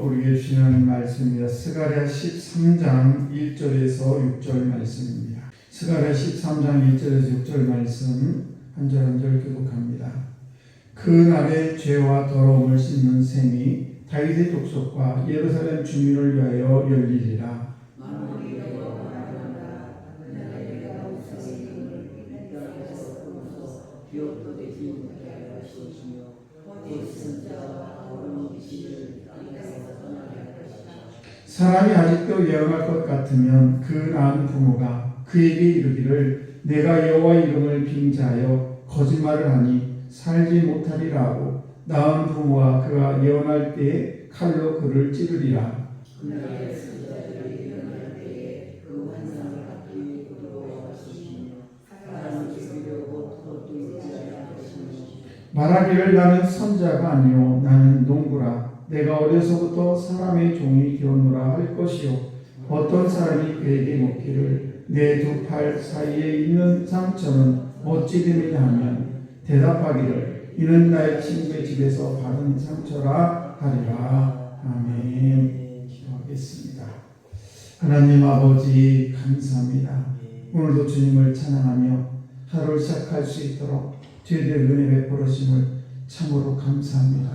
우리에게 주시는 말씀입니다. 스가랴 13장 1절에서 6절 말씀입니다. 스가랴 13장 1절에서 6절 말씀 한 절 한 절 교독합니다. 그 날에 죄와 더러움을 씻는 샘이 다윗의 족속과 예루살렘 주민을 위하여 열리리라. 사람이 아직도 예언할 것 같으면 그 낳은 부모가 그에게 이르기를 내가 여호와 이름을 빙자하여 거짓말을 하니 살지 못하리라 하고 낳은 부모가 그가 예언할 때에 칼로 그를 찌르리라. 말하기를 나는 선자가 아니요 나는 농부라. 내가 어려서부터 사람의 종이 되었노라 할 것이요 어떤 사람이 그에게 묻기를 내 두 팔 사이에 있는 상처는 어찌 됨이냐 하면 대답하기를 이는 나의 친구의 집에서 받은 상처라 하리라. 아멘. 기도하겠습니다. 하나님 아버지 감사합니다. 오늘도 주님을 찬양하며 하루를 시작할 수 있도록 저희들 은혜 베풀으심을 참으로 감사합니다.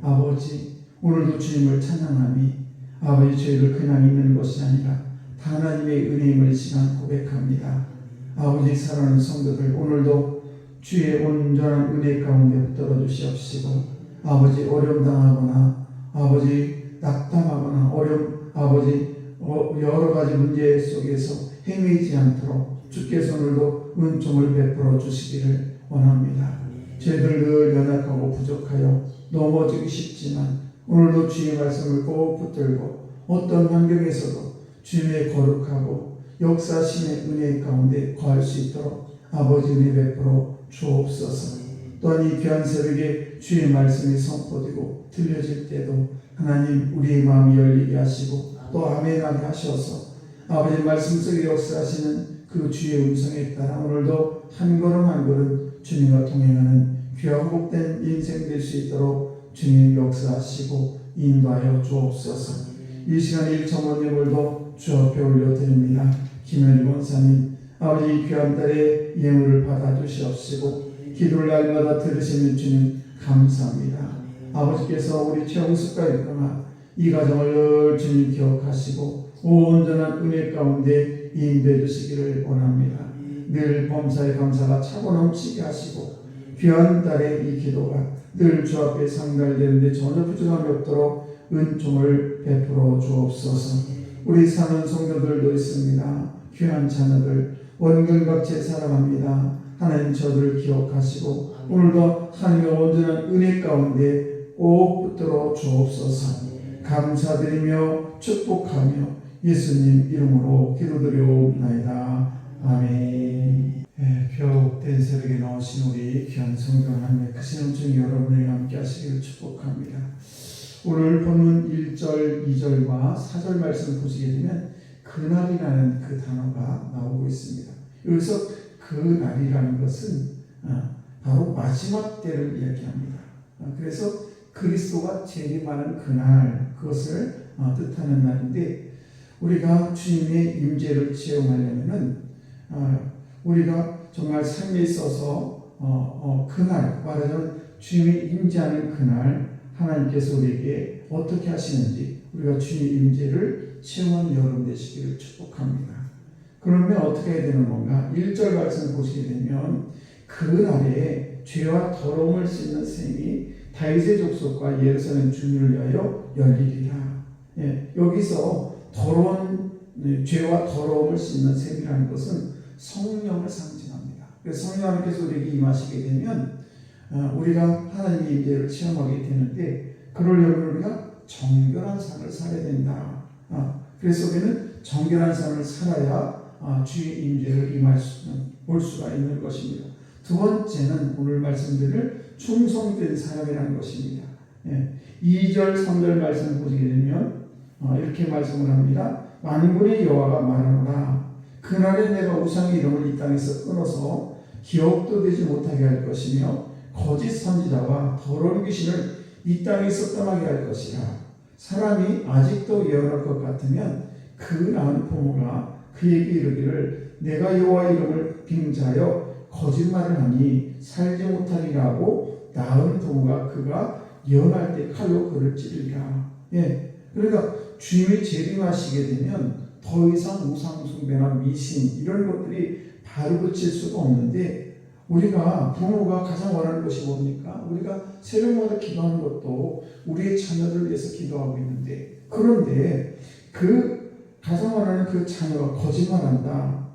아버지 오늘도 주님을 찬양하니 아버지 저희를 그냥 있는 것이 아니라 하나님의 은혜임을 시간 고백합니다. 아버지 사랑하는 성도들 오늘도 주의 온전한 은혜 가운데 붙들어 주시옵시고 아버지 어려움 당하거나 아버지 낙담하거나 아버지 여러 가지 문제 속에서 헤매지 않도록 주께서 오늘도 은총을 베풀어 주시기를 원합니다. 저희들 늘 연약하고 부족하여 넘어지기 쉽지만 오늘도 주의 말씀을 꼭 붙들고 어떤 환경에서도 주님의 거룩하고 역사심의 은혜 가운데 거할 수 있도록 아버지 은혜 베풀어 주옵소서. 또한 이 귀한 새벽에 주의 말씀이 선포되고 들려질 때도 하나님 우리의 마음이 열리게 하시고 또 아멘하게 하셔서 아버지 말씀 속에 역사하시는 그 주의 음성에 따라 오늘도 한 걸음 한 걸음 주님과 동행하는 귀하고 복된 인생 될 수 있도록 주님 역사하시고 인도하여 주옵소서. 이 시간 1.5 예물도 주 앞에 올려드립니다. 김현희 원사님 아버지 귀한 딸의 예물을 받아주시옵시고 기도를 날마다 들으시는 주님 감사합니다. 아버지께서 우리 최영숙과 일어나 이 가정을 늘 주님 기억하시고 온전한 은혜 가운데 인도해 주시기를 원합니다. 늘 범사의 감사가 차고 넘치게 하시고 귀한 딸의 이 기도가 늘 주 앞에 상달되는데 전혀 부족함이 없도록 은총을 베풀어 주옵소서. 우리 사는 성도들도 있습니다. 귀한 자녀들 원근각체 사랑합니다. 하나님 저들을 기억하시고 오늘도 하나님의 온전한 은혜 가운데 꼭 붙들어 주옵소서. 감사드리며 축복하며 예수님 이름으로 기도드려옵나이다. 아멘. 귀하옵된 새벽에 나오신 우리 귀한 성도 하나님의 크신 은총이 여러분에게 함께 하시기를 축복합니다. 오늘 본문 1절, 2절과 4절 말씀을 보시게 되면 그날이라는 그 단어가 나오고 있습니다. 여기서 그날이라는 것은 바로 마지막 때를 이야기합니다. 그래서 그리스도가 재림하는 그날, 그것을 뜻하는 날인데 우리가 주님의 임재를 체험하려면은 우리가 정말 삶에 있어서 그날, 말하자면 주님이 임재하는 그날 하나님께서 우리에게 어떻게 하시는지 우리가 주님의 임재를 체험하는 여러분 되시기를 축복합니다. 그러면 어떻게 해야 되는 건가? 1절 말씀을 보시게 되면 그날에 죄와 더러움을 씻는 셈이 다윗의 족속과 예루살렘 주민을 위하여 열리리라. 여기서 죄와 더러움을 씻는 셈이라는 것은 성령을 상징합니다. 그래서 성령 하나님께서 우리에게 임하시게 되면 우리가 하나님의 임재를 체험하게 되는데 그러려면 우리가 정결한 삶을 살아야 된다. 그래서 우리는 정결한 삶을 살아야 주의 임재를 볼 수가 있는 것입니다. 두 번째는 오늘 말씀드릴 충성된 사람이라는 것입니다. 2절, 3절 말씀을 보시게 되면 이렇게 말씀을 합니다. 만군의 여호와가 말하노라. 그날에 내가 우상의 이름을 이 땅에서 끊어서 기억도 되지 못하게 할 것이며 거짓 선지자와 더러운 귀신을 이 땅에서 떠나게 할 것이라. 사람이 아직도 예언할 것 같으면 그 낳은 부모가 그에게 이르기를 내가 여호와 이름을 빙자하여 거짓말을 하니 살지 못하리라 하고 낳은 부모가 그가 예언할 때 칼로 그를 찌르리라. 그러니까 주님이 재림하시게 되면 더 이상 우상 숭배나 미신 이런 것들이 발붙일 수가 없는데 우리가 부모가 가장 원하는 것이 뭡니까? 우리가 새벽마다 기도하는 것도 우리의 자녀들을 위해서 기도하고 있는데 그런데 그 가장 원하는 그 자녀가 거짓말한다.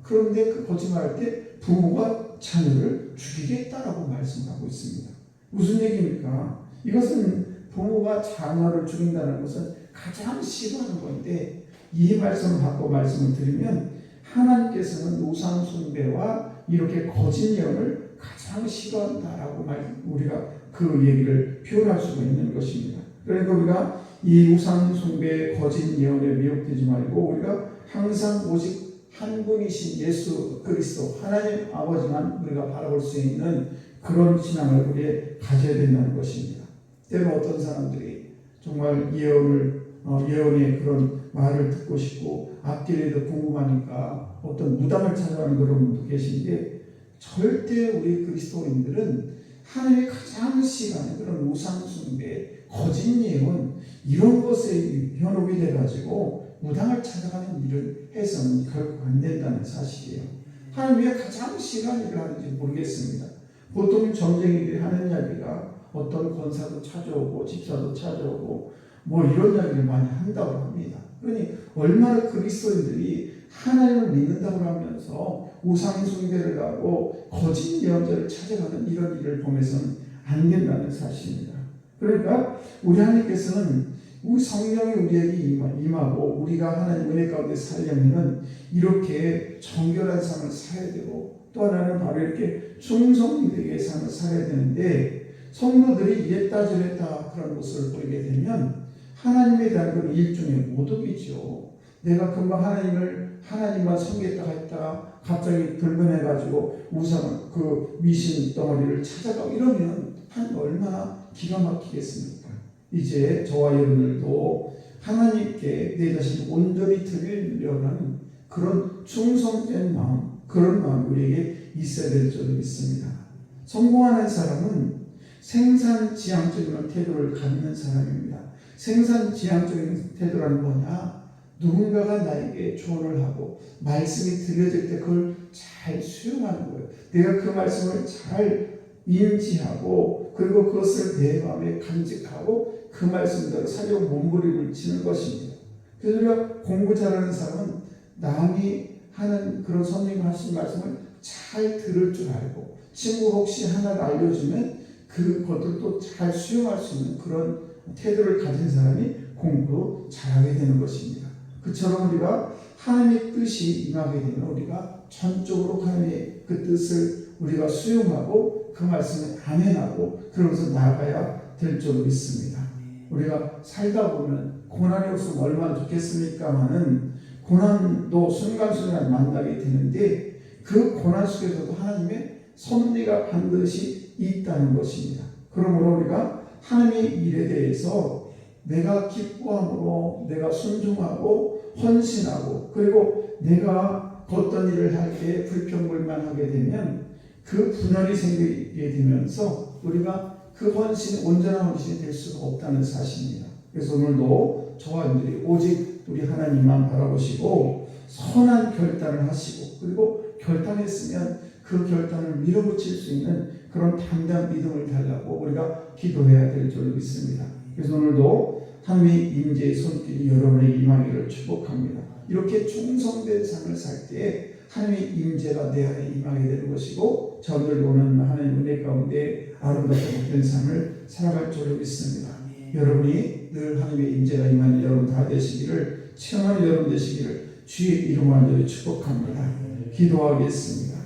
그런데 그 거짓말할 때 부모가 자녀를 죽이겠다라고 말씀하고 있습니다. 무슨 얘기입니까? 이것은 부모가 자녀를 죽인다는 것은 가장 싫어하는 건데 이 말씀을 받고 말씀을 드리면 하나님께서는 우상 숭배와 이렇게 거짓 예언을 가장 싫어한다라고 우리가 그 얘기를 표현할 수가 있는 것입니다. 그러니까 우리가 이 우상 숭배 거짓 예언에 미혹되지 말고 우리가 항상 오직 한 분이신 예수 그리스도 하나님 아버지만 우리가 바라볼 수 있는 그런 신앙을 우리에 가져야 된다는 것입니다. 때로 어떤 사람들이 정말 예언의 그런 말을 듣고 싶고 앞길에도 궁금하니까 어떤 무당을 찾아가는 그런 분도 계신데 절대 우리 그리스도인들은 하나님이 가장 싫어하는 그런 우상 숭배, 거짓 예언 이런 것에 현혹이 돼가지고 무당을 찾아가는 일을 해서는 결국 안 된다는 사실이에요. 하나님 왜 가장 심한 일을 하는지 모르겠습니다. 보통 점쟁이들이 하는 이야기가 어떤 권사도 찾아오고 집사도 찾아오고 뭐 이런 이야기를 많이 한다고 합니다. 그러니 얼마나 그리스도인들이 하나님을 믿는다고 하면서 우상 숭배를 하고 거짓 예언자를 찾아가는 이런 일을 보면서는 안 된다는 사실입니다. 그러니까 우리 하나님께서는 우리 성령이 우리에게 임하고 우리가 하나님 은혜 가운데 살려면 이렇게 정결한 삶을 살아야 되고, 또 하나는 바로 이렇게 충성되게 삶을 살아야 되는데, 성도들이 이랬다 저랬다 그런 모습을 보이게 되면 하나님에 대한 그 일종의 모독이죠. 내가 금방 하나님만 섬기겠다 했다가 갑자기 불변해가지고 우상 그 미신 덩어리를 찾아가고 이러면 하나님 얼마나 기가 막히겠습니까? 이제 저와 여러분들도 하나님께 내 자신을 온전히 드리려는 그런 충성된 마음, 그런 마음 우리에게 있어야 될 줄로 믿습니다. 성공하는 사람은 생산지향적인 태도를 갖는 사람입니다. 생산지향적인 태도란 뭐냐? 누군가가 나에게 조언을 하고 말씀이 들려질 때 그걸 잘 수용하는 거예요. 내가 그 말씀을 잘 인지하고 그리고 그것을 내 마음에 간직하고 그 말씀대로 살려고 몸부림을 치는 것입니다. 그래서 우리가 공부 잘하는 사람은 남이 하는 그런 선생님 하신 말씀을 잘 들을 줄 알고, 친구 혹시 하나를 알려주면 그것들도 잘 수용할 수 있는 그런 태도를 가진 사람이 공부 잘하게 되는 것입니다. 그처럼 우리가 하나님의 뜻이 임하게 되면 우리가 전적으로 하나님의 그 뜻을 우리가 수용하고 그 말씀에 아멘하고 그러면서 나아가야 될 줄로 믿습니다. 우리가 살다 보면 고난이 없으면 얼마나 좋겠습니까마는 고난도 순간순간 만나게 되는데 그 고난 속에서도 하나님의 섭리가 반드시 있다는 것입니다. 그러므로 우리가 하나님의 일에 대해서 내가 기뻐함으로 내가 순종하고 헌신하고 그리고 내가 어떤 일을 할 때 불평불만하게 되면 그 분열이 생기게 되면서 우리가 그 헌신이 온전한 헌신이 될 수가 없다는 사실입니다. 그래서 오늘도 저와 여러분들이 오직 우리 하나님만 바라보시고 선한 결단을 하시고 그리고 결단했으면 그 결단을 밀어붙일 수 있는 그런 담대한 믿음을 달라고 우리가 기도해야 될 줄 믿습니다. 그래서 오늘도 하나님의 임재의 손길이 여러분에게 임하기를 축복합니다. 이렇게 충성된 삶을 살 때 하나님의 임재가 내 안에 임하게 되는 것이고 저들 오는 하나님의 은혜 가운데 아름답고 복된 삶을 살아갈 줄을 믿습니다. 여러분이 늘 하나님의 임재가 임하는 여러분 다 되시기를, 체험하는 여러분 되시기를 주의 이름으로 축복합니다. 기도하겠습니다.